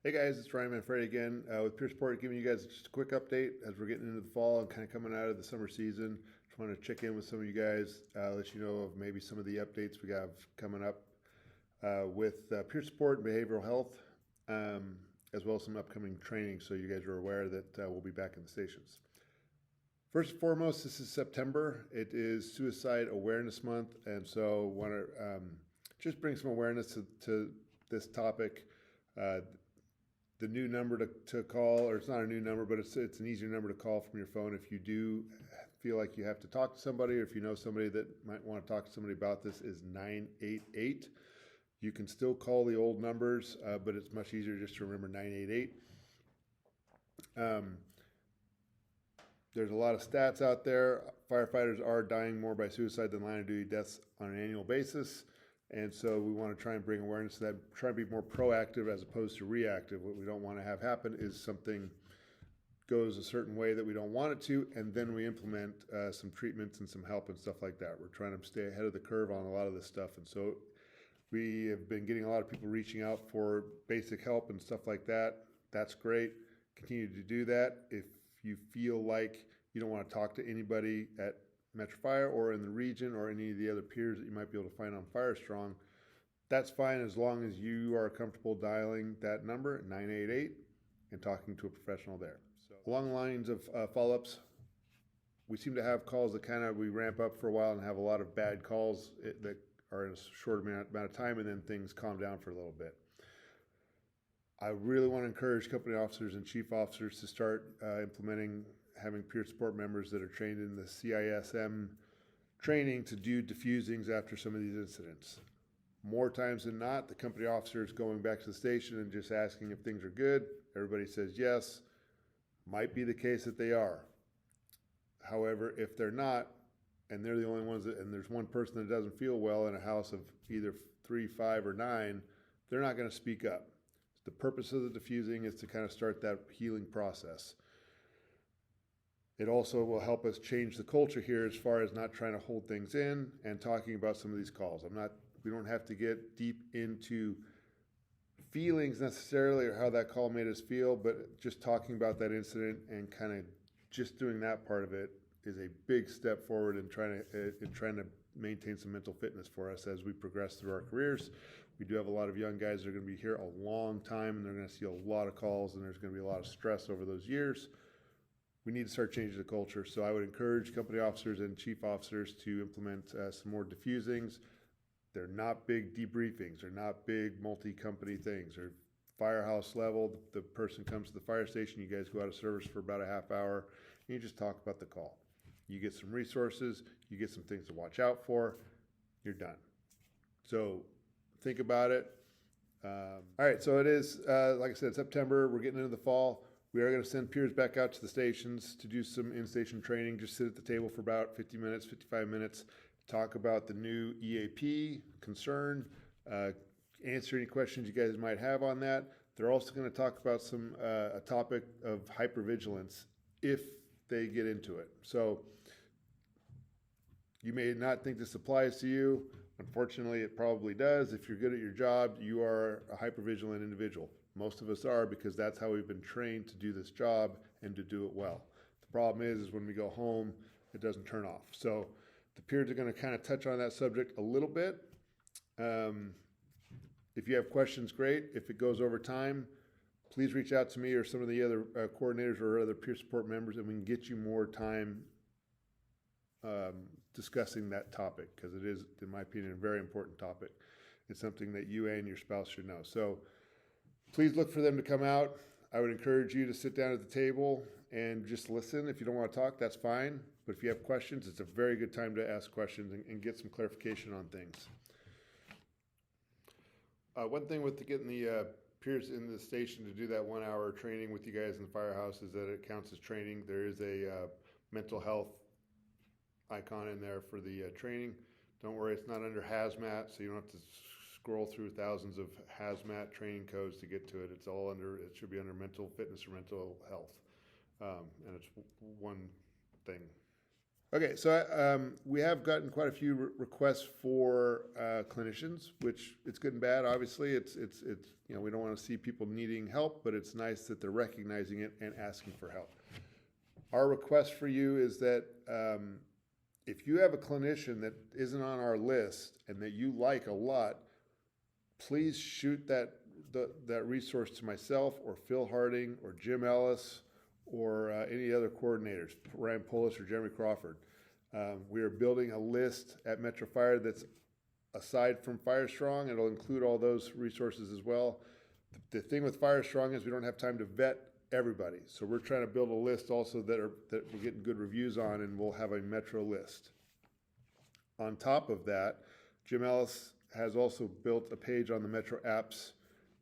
Hey guys, it's Ryan Manfredi again with Peer Support, giving you guys just a quick update as we're getting into the fall and kind of coming out of the summer season. Just want to check in with some of you guys, let you know of maybe some of the updates we have coming up with peer support and behavioral health, as well as some upcoming training so you guys are aware that we'll be back in the stations. First and foremost, this is September. It is Suicide Awareness Month, and so want to just bring some awareness to this topic. The new number to call, or it's not a new number, but it's an easier number to call from your phone if you do feel like you have to talk to somebody, or if you know somebody that might want to talk to somebody about this, is 988. You can still call the old numbers, but it's much easier just to remember 988. There's a lot of stats out there. Firefighters are dying more by suicide than line of duty deaths on an annual basis. And so we want to try and bring awareness to that, try and be more proactive as opposed to reactive. What we don't want to have happen is something goes a certain way that we don't want it to, and then we implement some treatments and some help and stuff like that. We're trying to stay ahead of the curve on a lot of this stuff. And so we have been getting a lot of people reaching out for basic help and stuff like that. That's great. Continue to do that. If you feel like you don't want to talk to anybody at Metro Fire or in the region or any of the other peers that you might be able to find on FireStrong, that's fine as long as you are comfortable dialing that number, 988, and talking to a professional there. So along the lines of follow-ups, we seem to have calls that we ramp up for a while and have a lot of bad calls that are in a short amount of time, and then things calm down for a little bit. I really want to encourage company officers and chief officers to start implementing having peer support members that are trained in the CISM training to do diffusings after some of these incidents. More times than not, the company officer is going back to the station and just asking if things are good. Everybody says yes. Might be the case that they are. However, if they're not, and they're the only ones and there's one person that doesn't feel well in a house of either 3, 5, or 9, they're not going to speak up. The purpose of the diffusing is to kind of start that healing process. It also will help us change the culture here as far as not trying to hold things in and talking about some of these calls. We don't have to get deep into feelings necessarily or how that call made us feel, but just talking about that incident and kind of just doing that part of it is a big step forward in trying to maintain some mental fitness for us as we progress through our careers. We do have a lot of young guys that are going to be here a long time, and they're going to see a lot of calls, and there's going to be a lot of stress over those years. We need to start changing the culture. So I would encourage company officers and chief officers to implement some more diffusings. They're not big debriefings. They're not big multi-company things. They're firehouse level. The person comes to the fire station. You guys go out of service for about a half hour, and you just talk about the call. You get some resources. You get some things to watch out for. You're done. So think about it. All right, so it is, like I said, September. We're getting into the fall. We are going to send peers back out to the stations to do some in-station training. Just sit at the table for about 50 minutes, 55 minutes, talk about the new EAP concern, answer any questions you guys might have on that. They're also going to talk about a topic of hypervigilance if they get into it. So you may not think this applies to you. Unfortunately, it probably does. If you're good at your job, you are a hypervigilant individual. Most of us are, because that's how we've been trained to do this job and to do it well. The problem is when we go home, it doesn't turn off. So the peers are going to kind of touch on that subject a little bit. If you have questions, great. If it goes over time, please reach out to me or some of the other coordinators or other peer support members, and we can get you more time discussing that topic, because it is, in my opinion, a very important topic. It's something that you and your spouse should know. So please look for them to come out. I would encourage you to sit down at the table and just listen. If you don't want to talk, that's fine. But if you have questions, it's a very good time to ask questions and get some clarification on things. One thing with getting the peers in the station to do that 1 hour training with you guys in the firehouse is that it counts as training. There is a mental health icon in there for the training. Don't worry, it's not under hazmat, so you don't have to scroll through thousands of hazmat training codes to get to it. It should be under mental fitness or mental health. And it's one thing. Okay, so we have gotten quite a few requests for clinicians, which it's good and bad. Obviously, it's we don't want to see people needing help, but it's nice that they're recognizing it and asking for help. Our request for you is that if you have a clinician that isn't on our list and that you like a lot, please shoot that resource to myself or Phil Harding or Jim Ellis or any other coordinators, Ryan Polis or Jeremy Crawford. We are building a list at Metro Fire that's aside from Firestrong. It'll include all those resources as well. The thing with Firestrong is we don't have time to vet everybody, so we're trying to build a list also that we're getting good reviews on, and we'll have a Metro list. On top of that, Jim Ellis has also built a page on the Metro Apps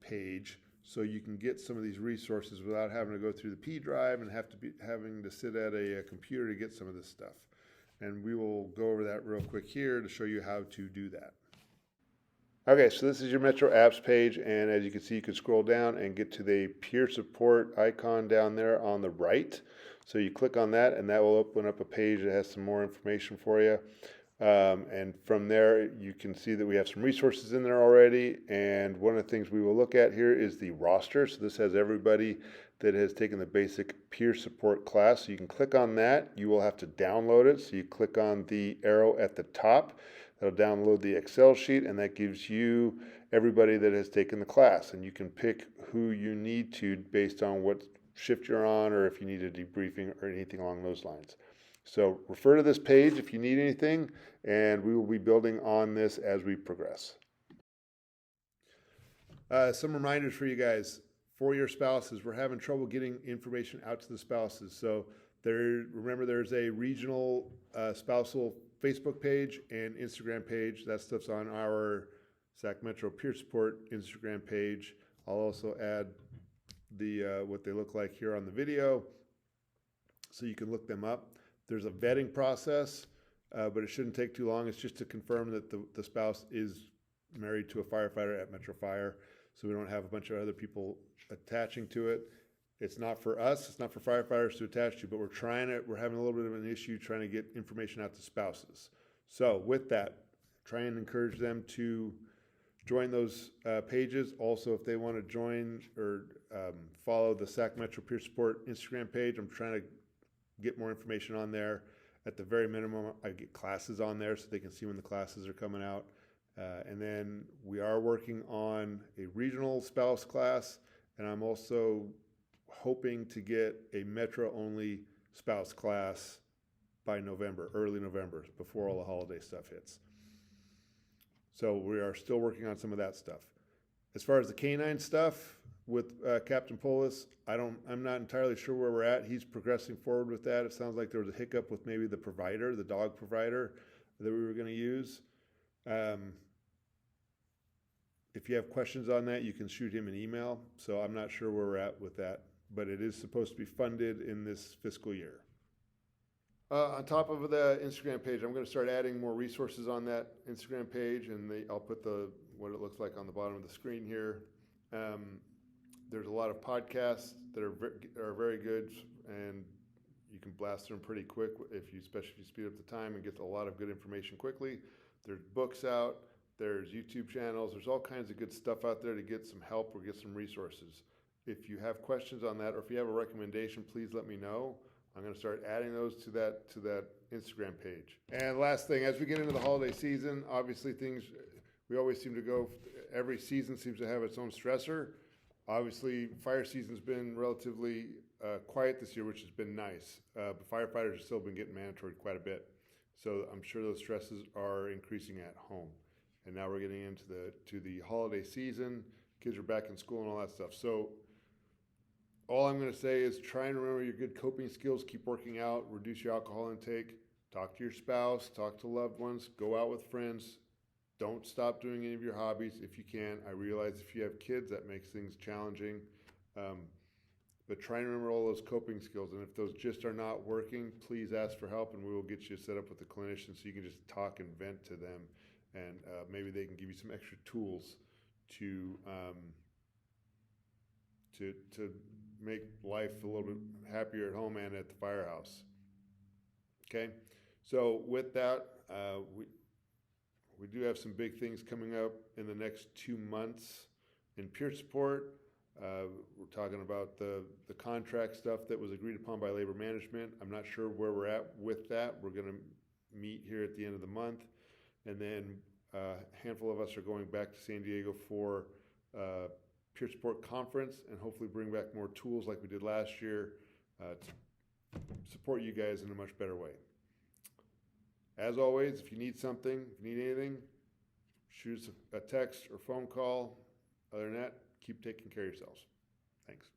page, so you can get some of these resources without having to go through the P drive and having to sit at a computer to get some of this stuff. And we will go over that real quick here to show you how to do that. Okay, so this is your Metro Apps page, and as you can see, you can scroll down and get to the peer support icon down there on the right. So you click on that, and that will open up a page that has some more information for you. And from there, you can see that we have some resources in there already. And one of the things we will look at here is the roster. So this has everybody that has taken the basic peer support class. So you can click on that. You will have to download it. So you click on the arrow at the top. That'll download the Excel sheet, and that gives you everybody that has taken the class. And you can pick who you need to based on what shift you're on, or if you need a debriefing or anything along those lines. So refer to this page if you need anything, and we will be building on this as we progress. Some reminders for you guys. For your spouses, we're having trouble getting information out to the spouses. So remember there's a regional spousal Facebook page and Instagram page. That stuff's on our Sac Metro Peer Support Instagram page. I'll also add the what they look like here on the video, so you can look them up. There's a vetting process, but it shouldn't take too long. It's just to confirm that the spouse is married to a firefighter at Metro Fire, so we don't have a bunch of other people attaching to it. It's not for us, it's not for firefighters to attach to, but we're having a little bit of an issue trying to get information out to spouses. So with that, try and encourage them to join those pages. Also, if they want to join or follow the Sac Metro Peer Support Instagram page, I'm trying to get more information on there. At the very minimum, I get classes on there so they can see when the classes are coming out. And then we are working on a regional spouse class, and I'm also hoping to get a Metro-only spouse class by November, early November, before all the holiday stuff hits. So we are still working on some of that stuff. As far as the canine stuff with Captain Polis, I'm not entirely sure where we're at. He's progressing forward with that. It sounds like there was a hiccup with maybe the provider, the dog provider that we were going to use. If you have questions on that, you can shoot him an email. So I'm not sure where we're at with that, but it is supposed to be funded in this fiscal year. On top of the Instagram page, I'm going to start adding more resources on that Instagram page, and I'll put what it looks like on the bottom of the screen here. There's a lot of podcasts that are very good, and you can blast through them pretty quick especially if you speed up the time and get a lot of good information quickly. There's books out. There's YouTube channels. There's all kinds of good stuff out there to get some help or get some resources. If you have questions on that, or if you have a recommendation, please let me know. I'm going to start adding those to that Instagram page. And last thing, as we get into the holiday season, obviously we always seem to go, every season seems to have its own stressor. Obviously, fire season's been relatively quiet this year, which has been nice. But firefighters have still been getting mandatory quite a bit. So I'm sure those stresses are increasing at home. And now we're getting into the holiday season. Kids are back in school and all that stuff. So all I'm going to say is try and remember your good coping skills. Keep working out. Reduce your alcohol intake. Talk to your spouse. Talk to loved ones. Go out with friends. Don't stop doing any of your hobbies if you can. I realize if you have kids, that makes things challenging. But try and remember all those coping skills. And if those just are not working, please ask for help, and we will get you set up with a clinician so you can just talk and vent to them. And maybe they can give you some extra tools to make life a little bit happier at home and at the firehouse. Okay, So with that, we do have some big things coming up in the next 2 months in peer support. We're talking about the contract stuff that was agreed upon by labor management. I'm not sure where we're at with that. We're going to meet here at the end of the month, and then a handful of us are going back to San Diego for peer support conference, and hopefully bring back more tools like we did last year to support you guys in a much better way. As always, if you need something, if you need anything, shoot us a text or phone call. Other than that, keep taking care of yourselves. Thanks.